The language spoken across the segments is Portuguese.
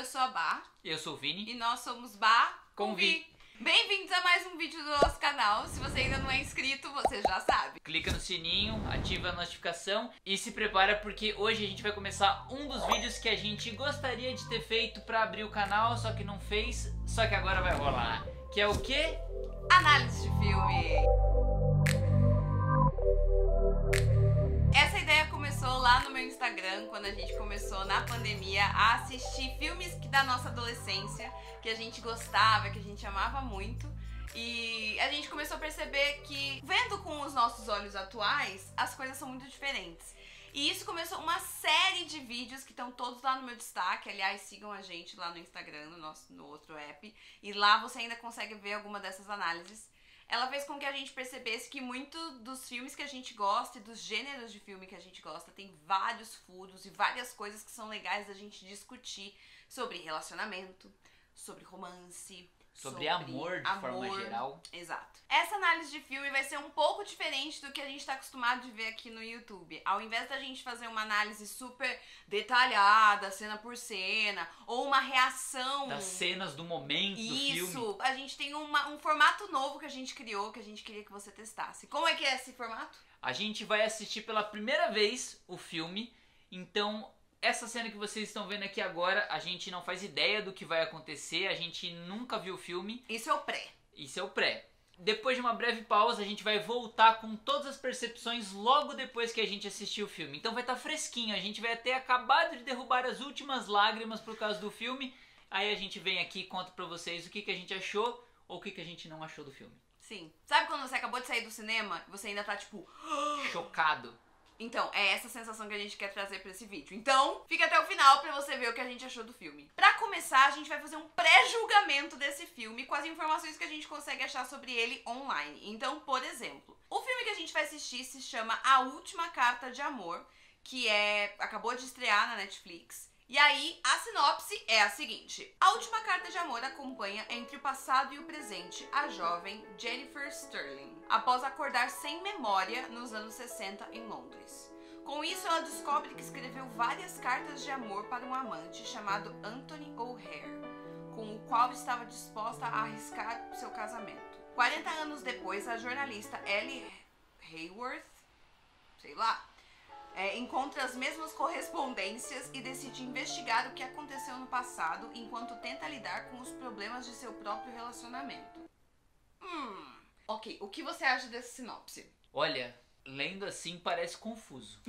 Eu sou a Bá. Eu sou o Vini. E nós somos Bá com Vi. Bem-vindos a mais um vídeo do nosso canal. Se você ainda não é inscrito, você já sabe. Clica no sininho, ativa a notificação e se prepara porque hoje a gente vai começar um dos vídeos que a gente gostaria de ter feito pra abrir o canal, só que não fez, só que agora vai rolar. Que é o quê? Análise de filme. Essa ideia começou lá no meu Instagram, quando a gente começou na pandemia a assistir filmes da nossa adolescência, que a gente gostava, que a gente amava muito. E a gente começou a perceber que, vendo com os nossos olhos atuais, as coisas são muito diferentes. E isso começou uma série de vídeos que estão todos lá no meu destaque. Aliás, sigam a gente lá no Instagram, no outro app. E lá você ainda consegue ver alguma dessas análises. Ela fez com que a gente percebesse que muito dos filmes que a gente gosta e dos gêneros de filme que a gente gosta tem vários furos e várias coisas que são legais da gente discutir sobre relacionamento, sobre romance, sobre amor de forma geral. Exato. Essa análise de filme vai ser um pouco diferente do que a gente tá acostumado de ver aqui no YouTube. Ao invés da gente fazer uma análise super detalhada, cena por cena, ou uma reação das cenas do momento do filme. Isso, a gente tem um formato novo que a gente criou, que a gente queria que você testasse. Como é que é esse formato? A gente vai assistir pela primeira vez o filme, então essa cena que vocês estão vendo aqui agora, a gente não faz ideia do que vai acontecer, a gente nunca viu o filme. Isso é o pré. Isso é o pré. Depois de uma breve pausa, a gente vai voltar com todas as percepções logo depois que a gente assistir o filme. Então vai estar fresquinho, a gente vai ter acabado de derrubar as últimas lágrimas por causa do filme. Aí a gente vem aqui e conta pra vocês o que a gente achou ou o que a gente não achou do filme. Sim. Sabe quando você acabou de sair do cinema e você ainda tá tipo chocado? Então, é essa sensação que a gente quer trazer pra esse vídeo. Então, fica até o final pra você ver o que a gente achou do filme. Pra começar, a gente vai fazer um pré-julgamento desse filme com as informações que a gente consegue achar sobre ele online. Então, por exemplo, o filme que a gente vai assistir se chama A Última Carta de Amor, que acabou de estrear na Netflix. E aí, a sinopse é a seguinte. A Última Carta de Amor acompanha entre o passado e o presente a jovem Jennifer Sterling, após acordar sem memória nos anos 60 em Londres. Com isso, ela descobre que escreveu várias cartas de amor para um amante chamado Anthony O'Hare, com o qual estava disposta a arriscar seu casamento. 40 anos depois, a jornalista Ellie Hayworth, sei lá, encontra as mesmas correspondências e decide investigar o que aconteceu no passado enquanto tenta lidar com os problemas de seu próprio relacionamento. Ok, o que você acha dessa sinopse? Olha, lendo assim parece confuso.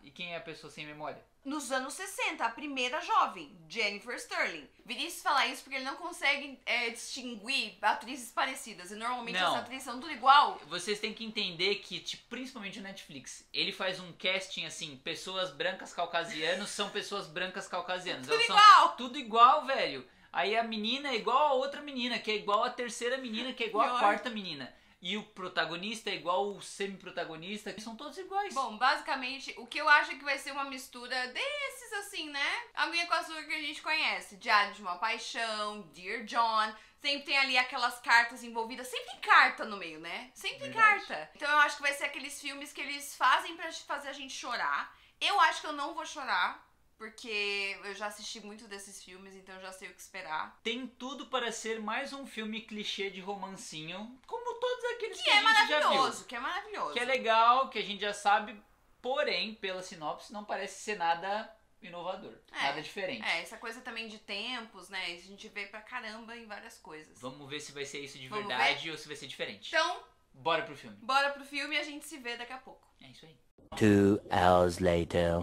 E quem é a pessoa sem memória? Nos anos 60, a primeira jovem, Jennifer Sterling. Vinícius falar isso porque ele não consegue distinguir atrizes parecidas. E normalmente as atrizes são tudo igual. Vocês têm que entender que, tipo, principalmente o Netflix, ele faz um casting assim, pessoas brancas caucasianas são pessoas brancas caucasianas. Tudo Elas igual! São tudo igual, velho. Aí a menina é igual a outra menina, que é igual a terceira menina, que é igual a quarta menina. E o protagonista é igual o semi-protagonista, que são todos iguais. Bom, basicamente, o que eu acho que vai ser uma mistura desses, assim, né? A minha com a sua que a gente conhece. Diário de uma Paixão, Dear John. Sempre tem ali aquelas cartas envolvidas. Sempre tem carta no meio, né? Sempre tem carta. Então eu acho que vai ser aqueles filmes que eles fazem pra fazer a gente chorar. Eu acho que eu não vou chorar, porque eu já assisti muito desses filmes, então eu já sei o que esperar. Tem tudo para ser mais um filme clichê de romancinho, como todos aqueles que é a gente já viu. Que é maravilhoso. Que é legal, que a gente já sabe, porém, pela sinopse, não parece ser nada inovador, nada diferente. Essa coisa também de tempos, né? A gente vê pra caramba em várias coisas. Vamos ver se vai ser isso de verdade ou se vai ser diferente. Então, bora pro filme. Bora pro filme e a gente se vê daqui a pouco. É isso aí. 2 hours later.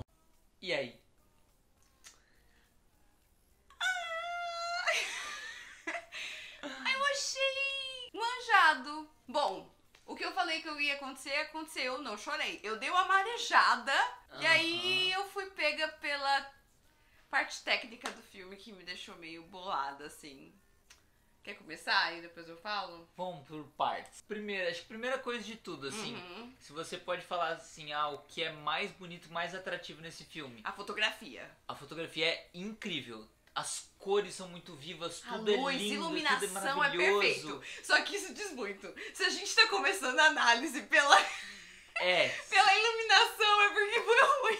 E aí? Eu achei manjado. Bom, o que eu falei que eu ia acontecer, aconteceu, não chorei. Eu dei uma marejada e aí eu fui pega pela parte técnica do filme que me deixou meio bolada, assim. Quer começar e depois eu falo? Vamos por partes. Primeiro, acho que a primeira coisa de tudo, assim, se você pode falar assim, o que é mais bonito, mais atrativo nesse filme? A fotografia. A fotografia é incrível. As cores são muito vivas, tudo luz, é lindo, iluminação tudo é maravilhoso. perfeito. Só que isso diz muito. Se a gente tá começando a análise pela iluminação, é porque foi ruim.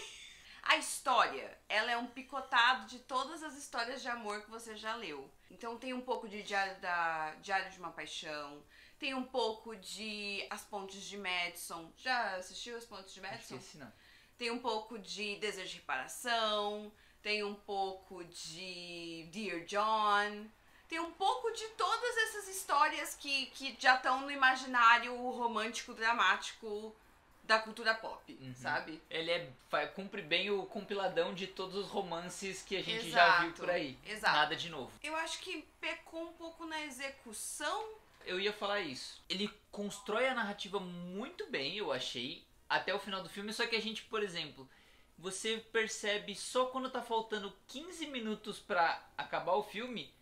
A história, ela é um picotado de todas as histórias de amor que você já leu. Então tem um pouco de Diário de uma Paixão, tem um pouco de As Pontes de Madison. Já assistiu As Pontes de Madison? Esqueci, não. Tem um pouco de Desejo de Reparação, tem um pouco de Dear John, tem um pouco de todas essas histórias que já estão no imaginário romântico dramático da cultura pop, sabe? Ele cumpre bem o compiladão de todos os romances que a gente já viu por aí. Exato. Nada de novo. Eu acho que pecou um pouco na execução. Eu ia falar isso. Ele constrói a narrativa muito bem, eu achei, até o final do filme, só que a gente, por exemplo, você percebe só quando tá faltando 15 minutos pra acabar o filme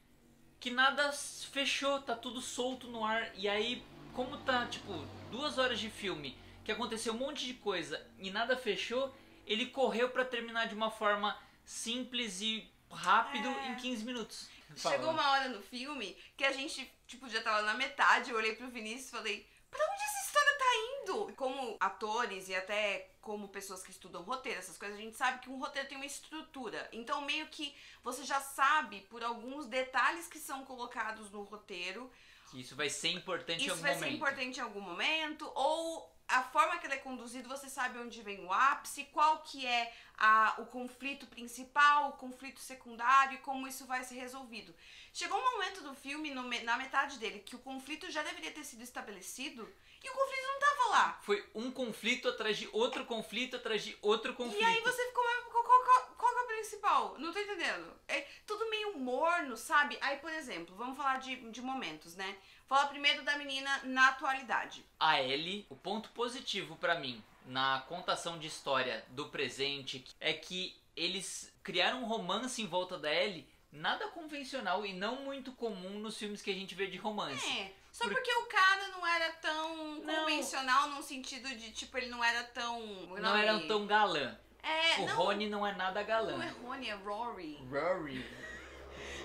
que nada fechou, tá tudo solto no ar. E aí, como tá, tipo, 2 horas de filme, que aconteceu um monte de coisa e nada fechou, ele correu pra terminar de uma forma simples e rápido em 15 minutos. Chegou uma hora no filme que a gente, tipo, já tava na metade, eu olhei pro Vinícius e falei, pra onde essa história tá indo? Como atores e até como pessoas que estudam roteiro, essas coisas, a gente sabe que um roteiro tem uma estrutura. Então meio que você já sabe por alguns detalhes que são colocados no roteiro. Que isso vai ser importante em algum Isso vai momento. ser importante em algum momento, ou a forma que ele é conduzido, você sabe onde vem o ápice, qual que é o conflito principal, o conflito secundário e como isso vai ser resolvido. Chegou um momento do filme, na metade dele, que o conflito já deveria ter sido estabelecido e o conflito não tava lá. Foi um conflito atrás de outro conflito atrás de outro conflito. E aí você ficou, qual que é o principal? Não tô entendendo. É tudo meio morno, sabe? Aí, por exemplo, vamos falar de momentos, né? Fala primeiro da menina na atualidade. A Ellie, o ponto positivo pra mim na contação de história do presente é que eles criaram um romance em volta da Ellie nada convencional e não muito comum nos filmes que a gente vê de romance. Só porque o cara não era tão convencional num sentido de, tipo, ele não era tão... Não era tão galã. O não, Rony não é nada galã. Não é Rony, é Rory. Rory.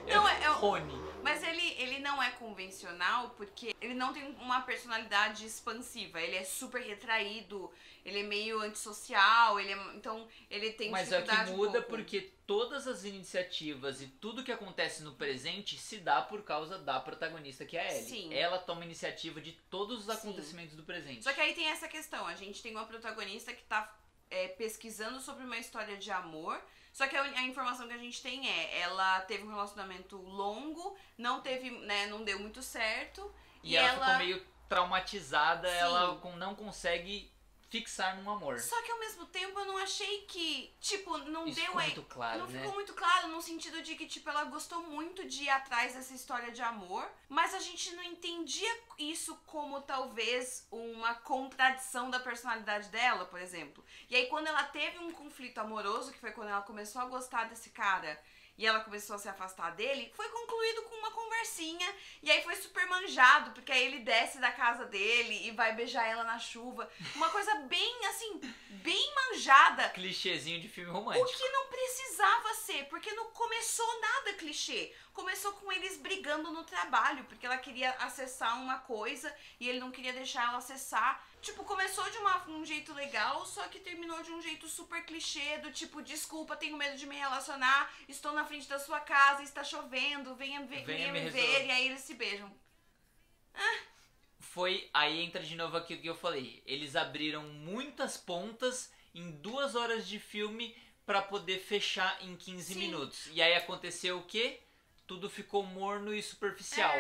Não, é Rony. Mas ele não é convencional porque ele não tem uma personalidade expansiva. Ele é super retraído, ele é meio antissocial, então ele tem Mas é dificuldade que muda um pouco. porque todas as iniciativas e tudo que acontece no presente se dá por causa da protagonista, que é a Ellie. Sim. Ela toma iniciativa de todos os acontecimentos do presente. Só que aí tem essa questão, a gente tem uma protagonista que tá pesquisando sobre uma história de amor. Só que a informação que a gente tem ela teve um relacionamento longo, não teve, né, não deu muito certo. E ela ficou meio traumatizada, Sim. ela não consegue fixar num amor. Só que ao mesmo tempo eu não achei que, tipo, não Isso deu ficou muito claro, não né? ficou muito claro no sentido de que, tipo, ela gostou muito de ir atrás dessa história de amor, mas a gente não entendia isso como talvez uma contradição da personalidade dela, por exemplo. E aí quando ela teve um conflito amoroso, que foi quando ela começou a gostar desse cara e ela começou a se afastar dele, foi concluído com uma conversinha, e aí foi super manjado, porque aí ele desce da casa dele e vai beijar ela na chuva. Uma coisa bem, assim, bem manjada. Clichêzinho de filme romântico. O que não precisava ser, porque não começou nada clichê. Começou com eles brigando no trabalho, porque ela queria acessar uma coisa e ele não queria deixar ela acessar. Tipo, começou de um jeito legal, só que terminou de um jeito super clichê, do tipo, desculpa, tenho medo de me relacionar, estou na frente da sua casa, está chovendo, venha me ver, e aí eles se beijam. Aí entra de novo aquilo que eu falei. Eles abriram muitas pontas em 2 horas de filme pra poder fechar em 15 minutos. E aí aconteceu o quê? Tudo ficou morno e superficial.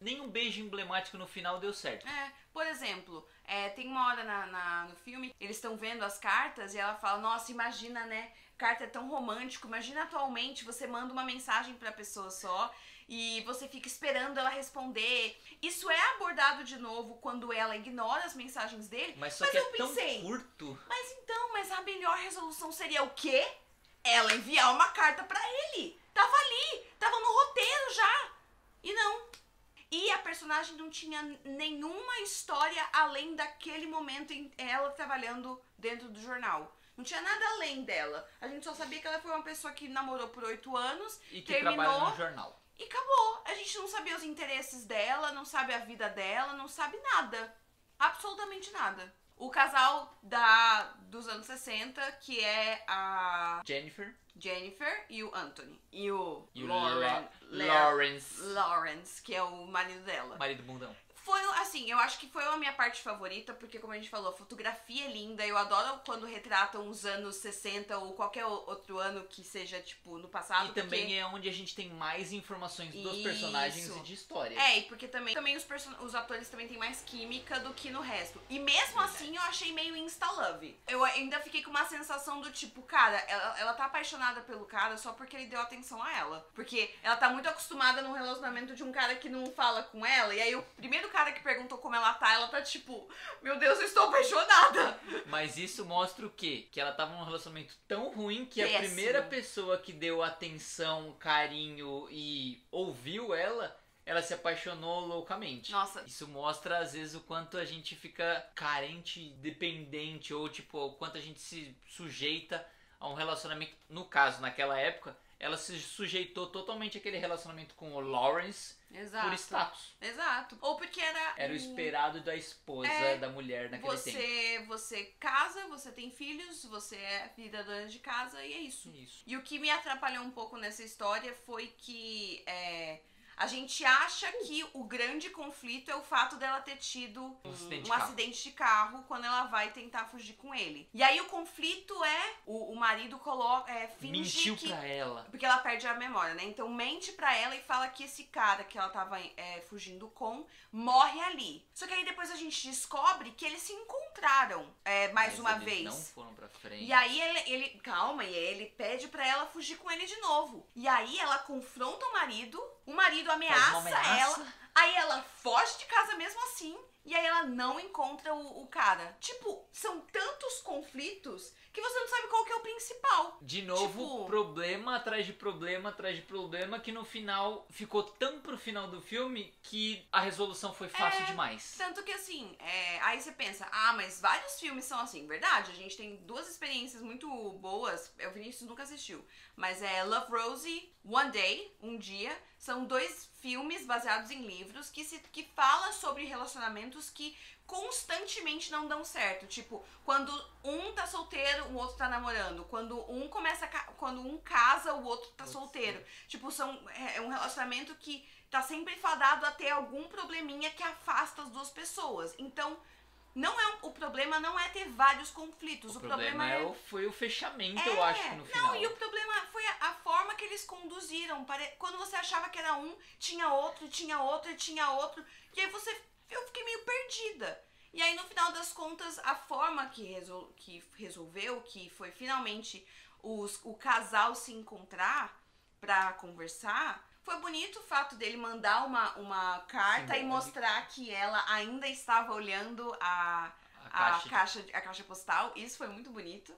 Nem um beijo emblemático no final deu certo. Por exemplo, tem uma hora no filme, eles estão vendo as cartas e ela fala, nossa, imagina, né? Carta é tão romântico, imagina atualmente você manda uma mensagem pra pessoa só e você fica esperando ela responder. Isso é abordado de novo quando ela ignora as mensagens dele. Mas só que eu é tão pensei, curto. Mas a melhor resolução seria o quê? Ela enviar uma carta pra ele. Tava ali, tava no roteiro já. E não. E a personagem não tinha nenhuma história além daquele momento em ela trabalhando dentro do jornal. Não tinha nada além dela. A gente só sabia que ela foi uma pessoa que namorou por 8 anos, E que terminou, trabalha no jornal. e acabou. A gente não sabia os interesses dela, não sabe a vida dela, não sabe nada. Absolutamente nada. o casal dos anos 60, que é a Jennifer e o Anthony. E o Lawrence, que é o marido dela. Marido bundão. Foi, assim, eu acho que foi a minha parte favorita, porque como a gente falou, a fotografia é linda, eu adoro quando retratam os anos 60 ou qualquer outro ano que seja, tipo, no passado. E também é onde a gente tem mais informações dos personagens e de história. É, e porque também os atores também têm mais química do que no resto. E mesmo assim eu achei meio insta-love. Eu ainda fiquei com uma sensação do tipo, cara, ela tá apaixonada pelo cara só porque ele deu atenção a ela. Porque ela tá muito acostumada num relacionamento de um cara que não fala com ela, e aí o primeiro cara que perguntou como ela tá tipo, meu Deus, eu estou apaixonada. Mas isso mostra o quê? Que ela tava num relacionamento tão ruim que Péssimo. A primeira pessoa que deu atenção, carinho e ouviu ela se apaixonou loucamente. Nossa. Isso mostra, às vezes, o quanto a gente fica carente, dependente, ou tipo, o quanto a gente se sujeita a um relacionamento. No caso, naquela época, ela se sujeitou totalmente àquele relacionamento com o Lawrence. Exato. Por status. Exato. Ou porque era o esperado da esposa, da mulher naquele tempo. Você casa, você tem filhos, você é filha dona de casa e é isso. E o que me atrapalhou um pouco nessa história foi que a gente acha que o grande conflito é o fato dela ter tido um acidente de carro quando ela vai tentar fugir com ele. E aí o conflito é o marido finge mentiu que... pra ela. Porque ela perde a memória, né? Então mente pra ela e fala que esse cara que ela tava fugindo com morre ali. Só que aí depois a gente descobre que eles se encontraram mais uma vez. Não foram pra frente. E aí ele pede pra ela fugir com ele de novo. E aí ela confronta o marido ameaça ela, aí ela foge de casa mesmo assim, e aí ela não encontra o cara. Tipo, são tantos conflitos que você não sabe qual que é o principal. De novo, problema atrás de problema atrás de problema, que no final ficou tão pro final do filme que a resolução foi fácil demais. Tanto que assim, aí você pensa, mas vários filmes são assim, verdade? A gente tem duas experiências muito boas, o Vinícius nunca assistiu, mas Love, Rosie, One Day, Um Dia, são dois filmes baseados em livros que fala sobre relacionamentos que constantemente não dão certo. Tipo, quando um tá solteiro, o outro tá namorando. Quando um casa, o outro tá solteiro. Tipo, é um relacionamento que tá sempre fadado a ter algum probleminha que afasta as duas pessoas. Então, o problema não é ter vários conflitos. O problema foi o fechamento, eu acho, que no final. Não, e o problema foi a forma que eles conduziram. Quando você achava que era um, tinha outro, tinha outro e tinha outro. E aí eu fiquei meio perdida. E aí, no final das contas, a forma que resolveu, que foi finalmente o casal se encontrar pra conversar, foi bonito o fato dele mandar uma carta e mostrar que ela ainda estava olhando a caixa postal. Isso foi muito bonito.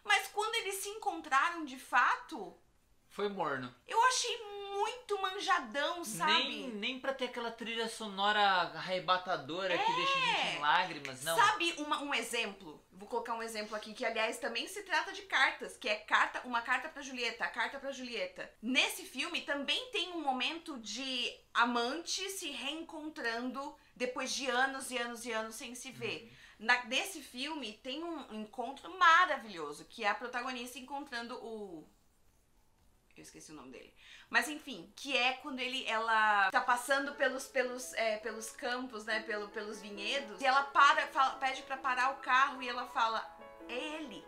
Mas quando eles se encontraram de fato... Foi morno. Eu achei muito manjadão, sabe? Nem pra ter aquela trilha sonora arrebatadora que deixa a gente em lágrimas, não. Sabe um exemplo? Vou colocar um exemplo aqui, que aliás também se trata de cartas, que é uma carta pra Julieta, a carta pra Julieta. Nesse filme também tem um momento de amantes se reencontrando depois de anos e anos e anos sem se ver. Nesse filme tem um encontro maravilhoso, que é a protagonista encontrando eu esqueci o nome dele. Mas enfim, que é quando ela tá passando pelos campos, né? Pelos vinhedos. E ela pede pra parar o carro e ela fala, é ele.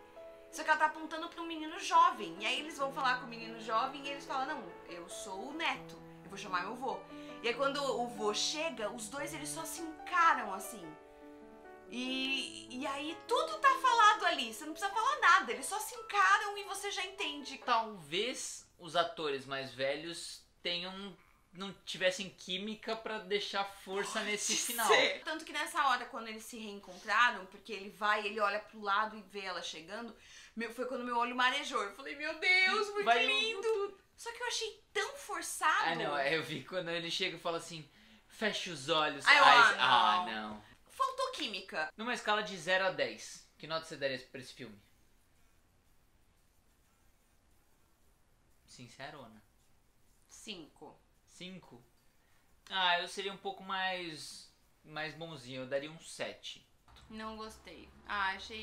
Só que ela tá apontando pra um menino jovem. E aí eles vão falar com o menino jovem e eles falam, não, eu sou o neto. Eu vou chamar meu vô. E aí quando o vô chega, os dois eles só se encaram assim. E aí tudo tá falado ali. Você não precisa falar nada. Eles só se encaram e você já entende. Talvez os atores mais velhos não tivessem química pra deixar força nesse final. Tanto que nessa hora, quando eles se reencontraram, porque ele olha pro lado e vê ela chegando, foi quando meu olho marejou. Eu falei, meu Deus, muito lindo! Só que eu achei tão forçado. Não, eu vi quando ele chega e fala assim, fecha os olhos. Não. Faltou química. Numa escala de 0 a 10, que nota você daria pra esse filme? Sincerona. 5. 5? Eu seria um pouco mais bonzinho. Eu daria um 7. Não gostei. Acho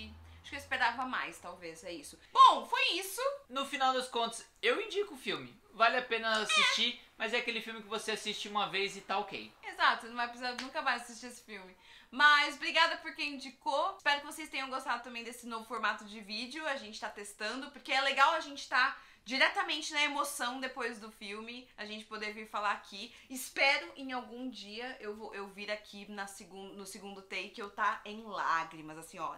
que eu esperava mais, talvez, é isso. Bom, foi isso. No final das contas, eu indico o filme. Vale a pena assistir, mas é aquele filme que você assiste uma vez e tá ok. Exato, não vai precisar nunca mais assistir esse filme. Mas obrigada por quem indicou. Espero que vocês tenham gostado também desse novo formato de vídeo. A gente tá testando, porque é legal a gente tá diretamente na emoção depois do filme, a gente poder vir falar aqui. Espero em algum dia eu vir aqui no segundo take eu tá em lágrimas, assim ó,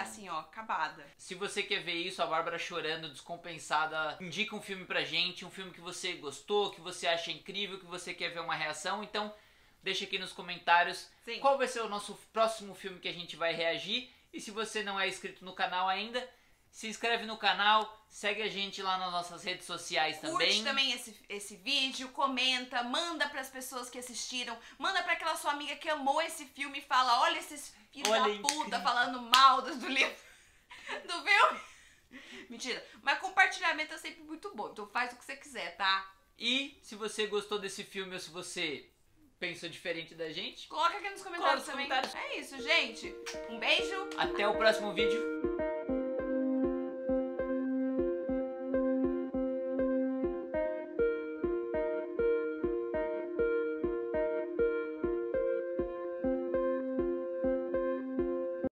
assim ó, acabada. Se você quer ver isso, a Bárbara chorando, descompensada, indica um filme pra gente, um filme que você gostou, que você acha incrível, que você quer ver uma reação, então deixa aqui nos comentários qual vai ser o nosso próximo filme que a gente vai reagir. E se você não é inscrito no canal ainda, se inscreve no canal, segue a gente lá nas nossas redes sociais também. Curte também esse vídeo, comenta, manda pras pessoas que assistiram, manda pra aquela sua amiga que amou esse filme e fala, olha esses filhos da puta falando mal do livro, do filme. Mentira, mas compartilhamento é sempre muito bom, então faz o que você quiser, tá? E se você gostou desse filme ou se você pensa diferente da gente, coloca aqui nos comentários também. É isso, gente. Um beijo. Até o próximo vídeo.